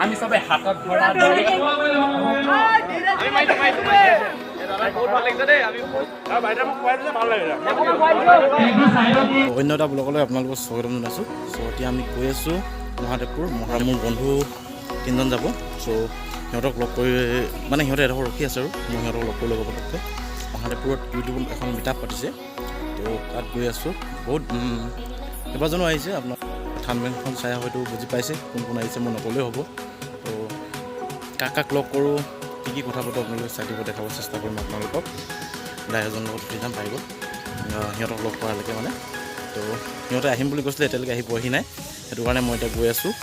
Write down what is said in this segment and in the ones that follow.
আমি সবাই হাতত ধরা অন্য এটা ব্লগলৈ আপোনালোকক স্বাগতম জনাইছোঁ। চ' এতিয়া আমি গৈ আছোঁ মহাদেৱপুৰ। মোৰ বন্ধু তিনিজন যাব। চ' সিহঁতক লগ কৰি মানে সিহঁতে এডোখৰ ৰখি আছে আৰু মই সিহঁতক লগ কৰি ল'ব পটককৈ। মহাদেৱপুৰত ইউটিউবত এখন মিটআপ পাতিছে, তো তাত গৈ আছোঁ। বহুত কেইবাজনো আহিছে। আপোনাৰ থাম্বনেইলখন চাই হয়তো বুজি পাইছে কোন কোন আহিছে, মই নক'লেও হ'ব। তো কাক কাক লগ কৰোঁ, কি কি কথা পাতোঁ আপোনালোকে চাই দিব, দেখাব চেষ্টা কৰিম আপোনালোকক। ড্ৰাইভাৰজনৰ লগত উঠি যাম পাৰিব সিহঁতক লগ কৰালৈকে মানে। তো সিহঁতে আহিম বুলি কৈছিলে, এতিয়ালৈকে আহি পোৱাহি নাই। সেইটো কাৰণে মই এতিয়া গৈ আছোঁ।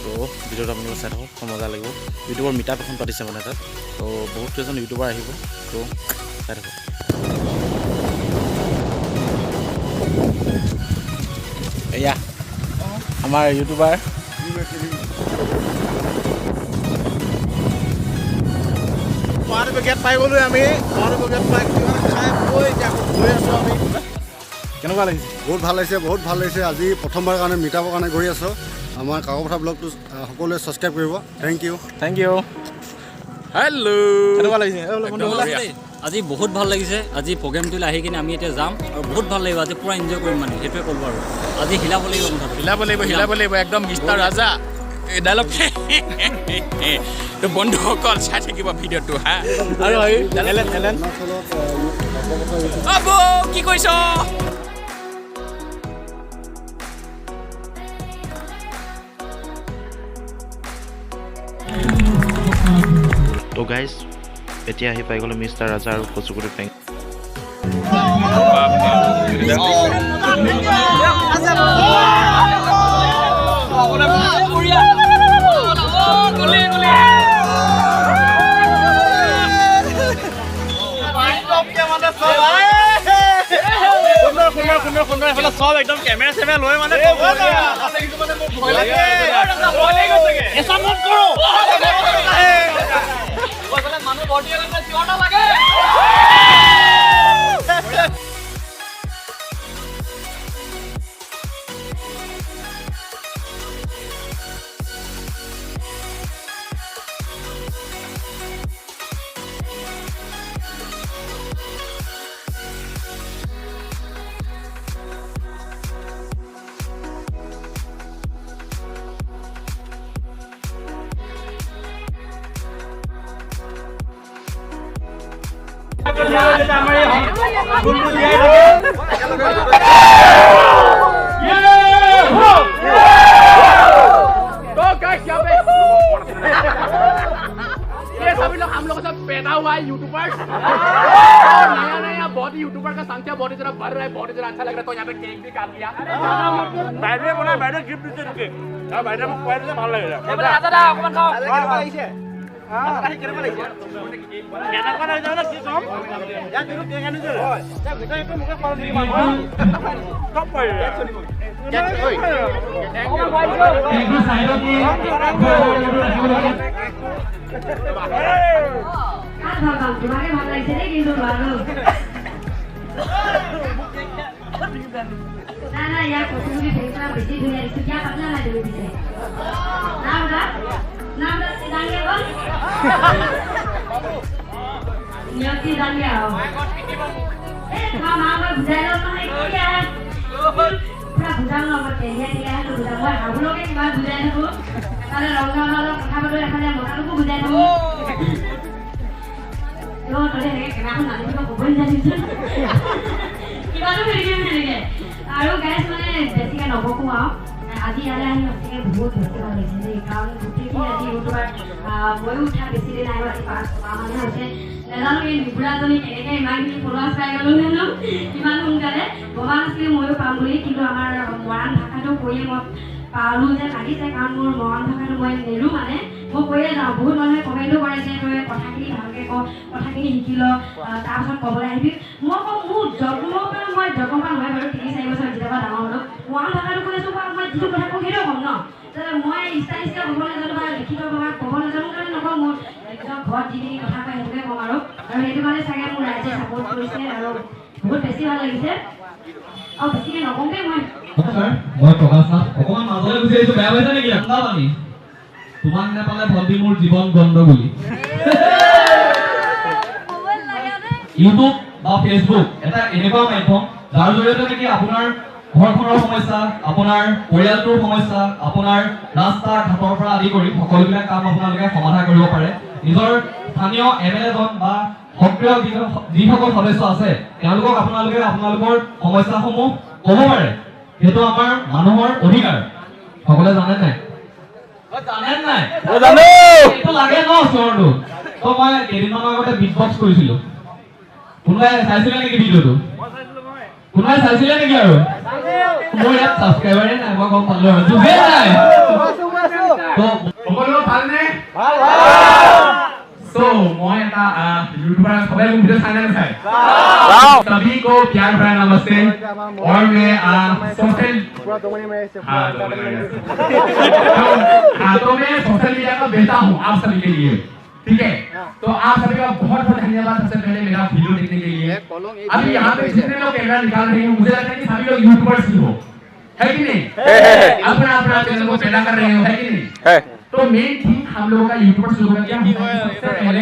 তো ভিডিঅ'টো আপোনালোকে চাই থাকক, মজা লাগিব। ইউটিউবৰ মিটআপ এখন পাতিছে মানে তাত। তো বহুত কেইজন ইউটিউবাৰ আহিব, তো চাই থাকক। এয়া আমাৰ ইউটিউবাৰ মহাদেৱ গেট পাই গ'লোঁ আমি। মহাদেৱ গেট পাই খাই গৈ এতিয়া গৈ আছোঁ আমি। কেনেকুৱা লাগিছে? বহুত ভাল লাগিছে, বহুত ভাল লাগিছে। আজি প্ৰথমবাৰ কাৰণে মিটআপৰ কাৰণে গৈ আছোঁ। আমাৰ কাকপথাৰ ব্লগটো সকলোৱে ছাবস্ক্ৰাইব কৰিব। Thank you. Thank you. Hello', কেনেকুৱা লাগিছে? আজি বহুত ভাল লাগিছে। আজি প্ৰগ্ৰেমটোলৈ আহি কিনে আমি এতিয়া যাম আৰু বহুত ভাল লাগিব। আজি পূৰা এনজয় কৰিম মানে, সেইটোৱে ক'লোঁ আৰু। আজি হিলাব লাগিব, মুঠতে হিলাব লাগিব একদম মিষ্টাৰ ৰাজা। এই ডাইলগ বন্ধুসকল চাই থাকিব ভিডিঅ'টো হা। আৰু কি কৈছ? তো গাইজ এতিয়া আহি পাই গ'লোঁ মিষ্টাৰ ৰাজা আৰু কচুগুটি ফেং। সব একদম কেমেৰা চেমেৰা লৈ মানে মানুহ লাগে। हम लोग सब पैदा हुआ है यूट्यूबर। नया नया बहुत यूट्यूबर का संख्या बहुत जरा बढ़ रहा है, बहुत जरा अच्छा लग रहा है। तो यहाँ पे केक भी काट दिया। বাইরে বনা বাইরে গিফট দিতে দিতে আর বাইরে মোক কোৱাই দিলে ভাল লাগে। এবাৰে আদা দা অকমান খাও। কেনেকুৱা লাগিছে? কেনেকুৱা লাগিছে না কি কম? ইয়াত দিলো কেক আনি দিলে। যা গোটাই একটু মুখে পাৰ দিবি মানুহ। সব পাৰি। তোমাকে ভাল লাগিছে দেই কিন্তু বাৰু না না ইয়াৰ কচুগুটি ফেংটা বেছি ধুনীয়া দিছে। কিয় পাতলা নাই তুমি দিছে নাম দাঙে গ'ল নিয়তি দাঙে আৰু মা বুজাই লওঁ নহয় এতিয়া পুৰা বুজাম ন মই তেলিয়া তেলিয়া বুজাম। মই হাবুলকে কিমান বুজাই থাকোঁ, তাতে ৰংগাৰ লগত কথা পাতোঁ, এফালে মতাটোকো বুজাই থাকোঁ। আৰু গাইজ মানে বেছিকৈ নবকো আৰু আজি ইয়ালৈ আহি সঁচাকৈ বহুত বেছি ভাল লাগিছে দেই। কাৰণ গোটেইখিনি আজি ইউটিউবাৰ ময়ো উঠা বেছি দিন আহিব, আজি 5 মাহ মানে হৈছে। নাজানো এই নিবুঢ়াজনী কেনেকৈ ইমানখিনি ফলোৱাৰ্ছ পাই গ'লোঁ জানো কিমান সোনকালে। ভবা নাছিলোঁ ময়ো পাম বুলি, কিন্তু আমাৰ মৰাণ ভাষাটো কৈয়ে মই পালোঁ যেন লাগিছে। কাৰণ মোৰ মৰাণ ভাষাটো মই নেৰোঁ মানে, মই কৈয়ে যাওঁ। বহুত মানুহে কমেণ্টো কৰে যে তই কথাখিনি ভালকৈ ক, কথাখিনি শিকি ল, তাৰপাছত ক'বলৈ আহিবি। মই কওঁ মোৰ জন্মৰ পৰা মই জন্মৰ পৰা নহয় বাৰু 3-4 বছৰ যেতিয়াৰ পৰা ডাঙৰ হ'লোঁ, মৰাণ ভাষাটো কৈ আছোঁ বা মই যিটো কথা কওঁ সেইটো ক'ম ন। মই ইচ্ছা ক'ব নাজানো বা লিখিত বা ক'ব নাজানো কাৰণে নকওঁ। মোৰ একদম ঘৰত যিখিনি কথা কয় সেইটোকে ক'ম আৰু সেইটো কাৰণে চাগে মোৰ ৰাইজে ছাপোৰ্ট কৰিছে আৰু বহুত বেছি ভাল লাগিছে। আৰু বেছিকৈ নকওঁতে মই নমস্কাৰ মই প্ৰকাশ নাথ অকণমান মাজলৈ গুচি আহিছোঁ বেয়া পাইছে নেকি পানী তোমাক নাপালে ভণ্টি মোৰ জীৱন গন্ধ বুলি ইউটিউব বা ফেচবুক এটা এনেকুৱা মাধ্যম যাৰ জৰিয়তে নেকি আপোনাৰ ঘৰখনৰ সমস্যা আপোনাৰ পৰিয়ালটোৰ সমস্যা আপোনাৰ ৰাস্তা ঘাটৰ পৰা আদি কৰি সকলোবিলাক কাম আপোনালোকে সমাধান কৰিব পাৰে নিজৰ স্থানীয় MLA বা সক্ৰিয় যিসকল সদস্য আছে তেওঁলোকক আপোনালোকৰ সমস্যাসমূহ ক'ব পাৰে সেইটো আমাৰ মানুহৰ অধিকাৰ সকলোৱে জানে নাই জানে নাই জানো এইটো লাগে ন চৰটো তো মই কেইদিনমানৰ আগতে বিট বক্স কৰিছিলোঁ কোনোবাই চাইছিলে নেকি ভিডিঅ'টো কোনোবাই চাইছিলে নেকি আৰু মোৰ ইয়াত ছাবস্ক্ৰাইবাৰে নাই মই গম পালোঁ আৰু জুবে নাই তো সকলো ভালনে So, मैं এটা यूट्यूबर सबै लोग वीडियो चैनल में है सभी को प्यार भरा नमस्ते और मैं सोशल तो मैं सोशल मीडिया का बेटा हूँ आप सभी के लिए ठीक है तो आप सभी का बहुत बहुत धन्यवाद सबसे पहले मेरा वीडियो देखने के लिए अभी यहाँ पे जितने लोग कैमरा निकाल रहे हैं मुझे लगता है कि सभी लोग यूट्यूबर्स ही हो है कि नहीं अपना अपना चैनल को पैदा कर रहे हो है कि नहीं तो मेन थिंग हम लोगों का यूट्यूबर्स लोगों का क्या सबसे पहले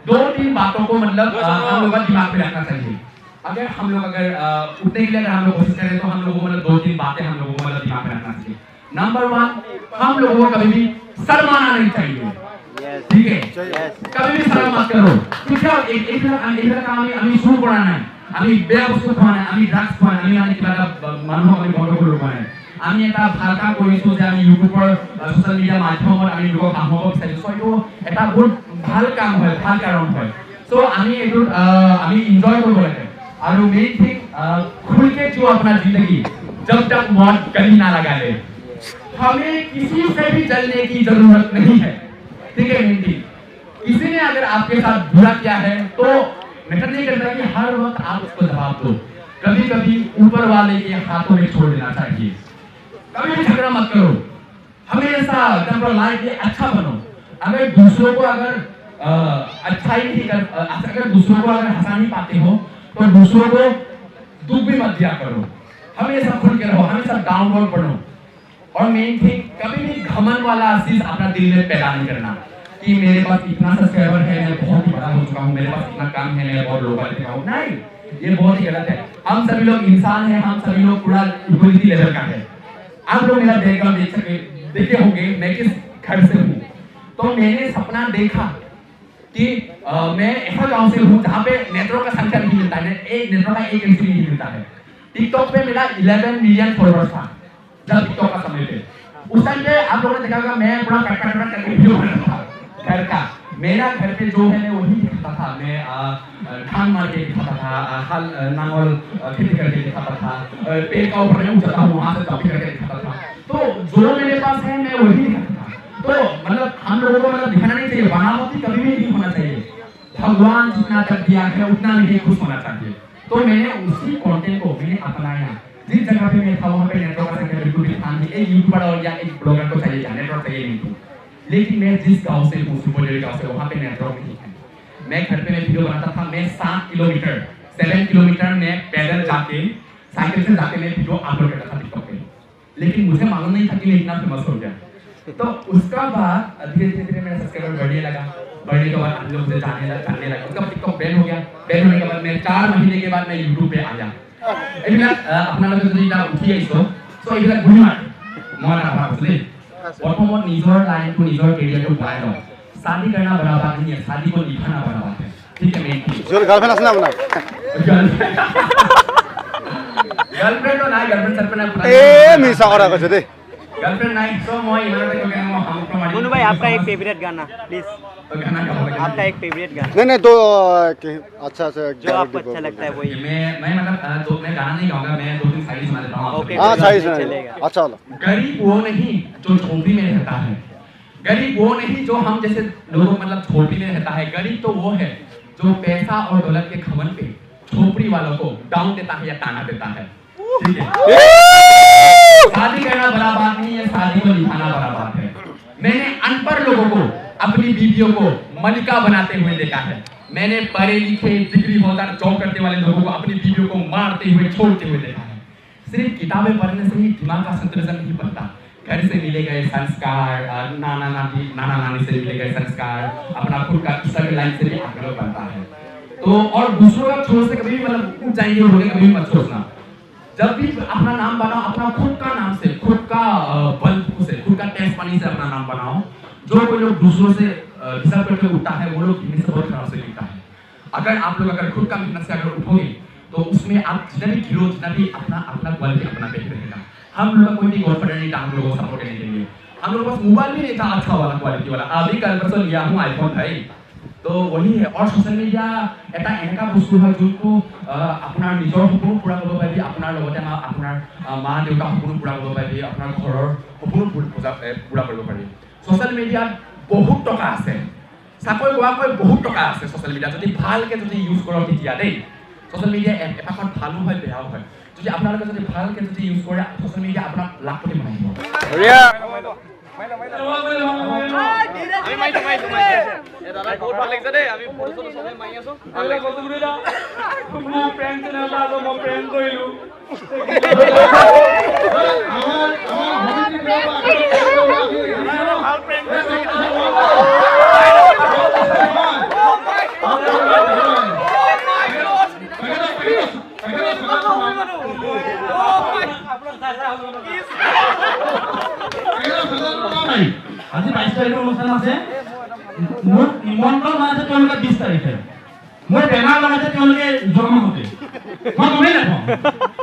2-3 बातों को मतलब हम लोगों का दिमाग में रखना चाहिए अगर हम लोग उठने के लिए अगर हम लोग कोशिश करें तो हम लोगों को मतलब 2-3 बातें हम लोगों को मतलब दिमाग में रखना चाहिए नंबर 1 हम लोगों को कभी भी शर्माना नहीं चाहिए ठीक है कभी भी शर्म मत करो क्योंकि एक काम আমি শুরু করা নাই আমি বেয়া বস্তু খোৱা নাই আমি ড্ৰাগছ খোৱা নাই আমি কিবা মানুহক আমি বন্ধ কৰিব নাই আমি এটা ভাল কাম কৰিছো যে আমি ইউটিউবৰ সোশ্যাল মিডিয়া মাধ্যমত আমি লোকক আহ্বান বিচাৰিছো সো এইটো এটা বহুত ভাল কাম হয় ভাল কাৰণ হয় সো আমি এইটো আমি এনজয় কৰিব লাগে আৰু মেইন থিং खुलके जो अपना जिंदगी जब तक मौत कहीं ना लगा ले हमें किसी से भी जलने की जरूरत नहीं है ठीक है मेन थिंग किसी ने अगर आपके साथ बुरा किया है तो मैटर नहीं करता कि हर वक्त आप उसको जवाब दो कभी कभी ऊपर वाले के हाथों में छोड़ देना चाहिए कभी भी झगड़ा मत करो हमेशा अपना लाइफ में अच्छा बनो अगर दूसरों को अगर अच्छाई नहीं कर अगर दूसरों को अगर हंसा नहीं पाते हो तो दूसरों को दुख भी मत दिया करो हमेशा खुल के रहो हमेशा डाउनवर्ड बढ़ो और मेन थिंग कभी भी घमंड वाला चीज अपना दिल में पैदा नहीं करना कि मेरे पास इतना सब्सक्राइबर है मैं बहुत ही बड़ा हो चुका हूँ मेरे पास इतना काम है मैं बहुत लोग दिखा हूँ नहीं ये बहुत ही गलत है हम सभी लोग इंसान हैं हम सभी लोग पूरा इक्वलिटी लेवल का है आप लोग मेरा बैकग्राउंड देखे होंगे मैं किस घर से हूँ तो मैंने सपना देखा कि मैं ऐसा गांव से हूँ जहाँ पे नेटवर्क का संख्या नहीं मिलता है नेटवर्क का एक एंट्री नहीं मिलता है टिकटॉक पे मेरा 11 मिलियन फॉलोअर्स था जब टिकटॉक का समय पे उस टाइम पे आप लोगों ने देखा होगा मैं पूरा कट करके वीडियो बनाता था घर का मेरा घर पे जो है मैं वही दिखाता था मैं धान मार के दिखाता था हल नांगल खेती करके दिखाता था पेड़ का ऊपर में उठता हूँ वहाँ से चौकी करके दिखाता था तो जो मेरे पास है मैं वही दिखाता था तो मतलब हम लोगों को मतलब दिखाना नहीं चाहिए बनावटी कभी भी नहीं होना चाहिए भगवान जितना तक दिया है उतना नहीं खुश होना चाहिए तो मैंने उसी कंटेंट को मैंने अपनाया जिस जगह पे मैं था वहाँ पे नेटवर्क का संख्या बिल्कुल भी था नहीं एक यूट्यूबर और या एक ब्लॉगर को चाहिए नेटवर्क चाहिए नहीं थी लेकिन मैं जिस गांव से हूँ सुपरडेल गांव से वहाँ पे नेटवर्क नहीं है मैं घर पे मैं वीडियो बनाता था मैं 7 किलोमीटर में पैदल जाके साइकिल से जाके मैं वीडियो अपलोड करता था टिकटॉक पे लेकिन मुझे मालूम नहीं था कि मैं इतना फेमस हो गया तो उसका बाद धीरे धीरे मेरा सब्सक्राइबर बढ़ने के बाद हम लोग मुझे जानने लगा उसका टिकटॉक बैन हो गया बैन होने के बाद मैं 4 महीने के बाद मैं यूट्यूब पे आया अपना लोग যদি এটা উঠি আইছো সো এইবিলাক ভুল মাৰ মই না ভাবছিলি प्रथमत निजर लाइन को निजर कैरियर को उठाए लो शादी करना बड़ा बात नहीं है शादी को निभाना बड़ा बात है ठीक है मेन जोर गर्लफ्रेंड আছে না আপনার गर्लफ्रेंड तो नहीं गर्लफ्रेंड सर पे ना মিছা কথা কৈছে দেই गर्लफ्रेंड नहीं तो मैं इमारत को कहना हम प्रमाणित मोनू भाई आपका एक फेवरेट गाना प्लीज गाना गाओगे आपका एक फेवरेट गाना नहीं तो अच्छा अच्छा जो आपको अच्छा लगता है वही मैं मतलब तो मैं गाना नहीं गाऊंगा मैं 2-3 शायरी सुना देता हूं ओके हाँ सही से चलेगा अच्छा वाला गरीब वो नहीं जो झोपड़ी में रहता है गरीब वो नहीं जो हम जैसे लोगों मतलब झोपड़ी में रहता है गरीब तो वो है जो पैसा और दौलत के घमंड पे झोपड़ी वालों को डाउन देता है या ताना देता है ठीक है शादी करना बड़ा बात नहीं है शादी को निभाना बड़ा बात है मैंने अनपढ़ लोगों को अपनी बीवियों को मलिका बनाते हुए देखा है मैंने पढ़े लिखे डिग्री होल्डर जॉब करने वाले लोगों को अपनी बीवियों को मारते हुए छोड़ते हुए देखा है सिर्फ किताबें पढ़ने से ही दिमाग का संतुलन नहीं बनता। घर से मिले गए संस्कार, नाना नानी से मिले गए संस्कार, अपना खुद का स्टडी लाइन से भी आगे बनता है। तो और दूसरों का छोड़ से कभी भी मतलब उठ जाएंगे बोले कभी मत छोड़ना। जब भी अपना नाम बनाओ, अपना खुद का नाम से, खुद का बल से, खुद का टेस्ट पानी से अपना नाम बनाओ। जो कोई लोग दूसरों से हिसाब करके उठता है वो लोग इन्हीं से बहुत खराब से लिखता है। अगर आप लोग अगर खुद का मेहनत से अगर उठोगे तो उसमें आप जितना भी गिरो, जितना भी अपना क्वालिटी अपना बेच रहेगा। हम लोग कोई भी कॉन्फिडेंट नहीं था, हम लोगों को सपोर्ट नहीं देंगे। हम लोग पास मोबाइल भी नहीं था अच्छा वाला क्वालिटी वाला। अभी कल परसों लिया हूँ आईफोन भाई। तो वही है। और सोशल मीडिया এটা এনেকা বস্তু হয় যোনটো আপোনাৰ নিজৰ সপোন পূৰা কৰিব পাৰিবি, আপোনাৰ লগতে আপোনাৰ মা দেউতা সপোন পূৰা কৰিব পাৰিবি, আপোনাৰ ঘৰৰ সপোন পূৰা কৰিব পাৰিবি। সোশ্যাল মিডিয়াত বহুত টকা আছে, চাকৰি পোৱাকৈ বহুত টকা আছে সোশ্যাল মিডিয়া যদি ভালকৈ যদি ইউজ কৰক তেতিয়া দেই। সোশ্যাল মিডিয়া এপাকত ভালো হয় বেয়াও হয়। যদি আপোনালোকে যদি ভালকৈ যদি ইউজ কৰে সোশ্যাল মিডিয়া আপোনাক লাখপতি বনাই দিব। বহুত ভাল লাগিছে দেই, আমি ফটো চটো চবে মাৰি আছো। ভাল লাগিছে গুৰুদা, মই প্ৰেম চেনেল এটা মই প্ৰেম কৰিলো। ভাল প্ৰেম আজি 22 তাৰিখৰ অনুষ্ঠান আছে। মোৰ নিমন্ত্ৰণ আছে তেওঁলোকে 20 তাৰিখে, মোৰ বেনাৰ লগাইছে তেওঁলোকে জন্মতে, মই গমেই নাপাওঁ,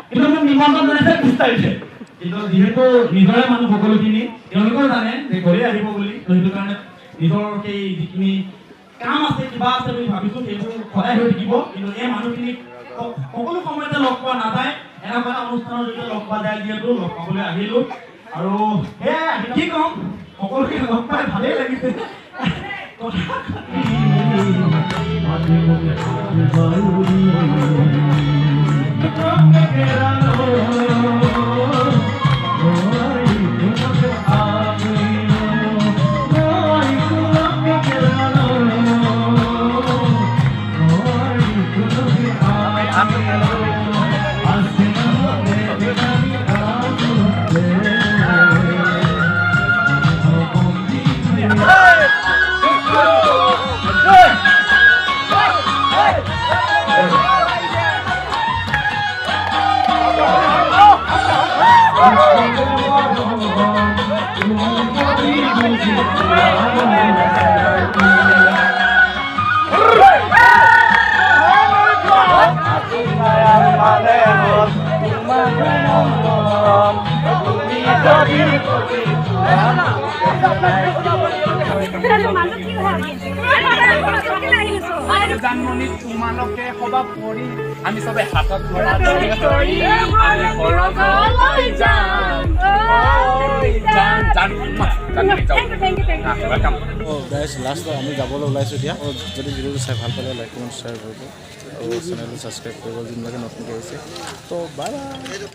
কিন্তু মোক নিমন্ত্ৰণ জনাইছে 20 তাৰিখে। কিন্তু যিহেতু নিজৰে মানুহ সকলোখিনি তেওঁলোকেও জানে যে ঘৰে আহিব বুলি, তো সেইটো কাৰণে নিজৰ সেই যিখিনি কাম আছে কিবা আছে বুলি ভাবিছোঁ সেইবোৰ সদায় হৈ থাকিব। কিন্তু এই মানুহখিনিক সকলো সময়তে লগ পোৱা নাযায়, এনেকুৱা এটা অনুষ্ঠানৰ জৰিয়তে লগ পোৱা যায় যিহেতু লগ পাবলৈ আহিলোঁ। আৰু সেয়াই কি ক'ম, সকলোকে লগ পাই ভালেই লাগিছে। জানমণিত তোমালোকে সবা পৰি আমি চবে হাতত গাইজ লাষ্ট আমি যাবলৈ ওলাইছোঁ এতিয়া। যদি ভিডিঅ'টো চাই ভাল পালে লাইক কমেণ্ট শ্বেয়াৰ কৰিব আৰু চেনেলটো ছাবস্ক্ৰাইব কৰিব যোনবিলাকে নতুন কৰিছে। তো বাই বাই।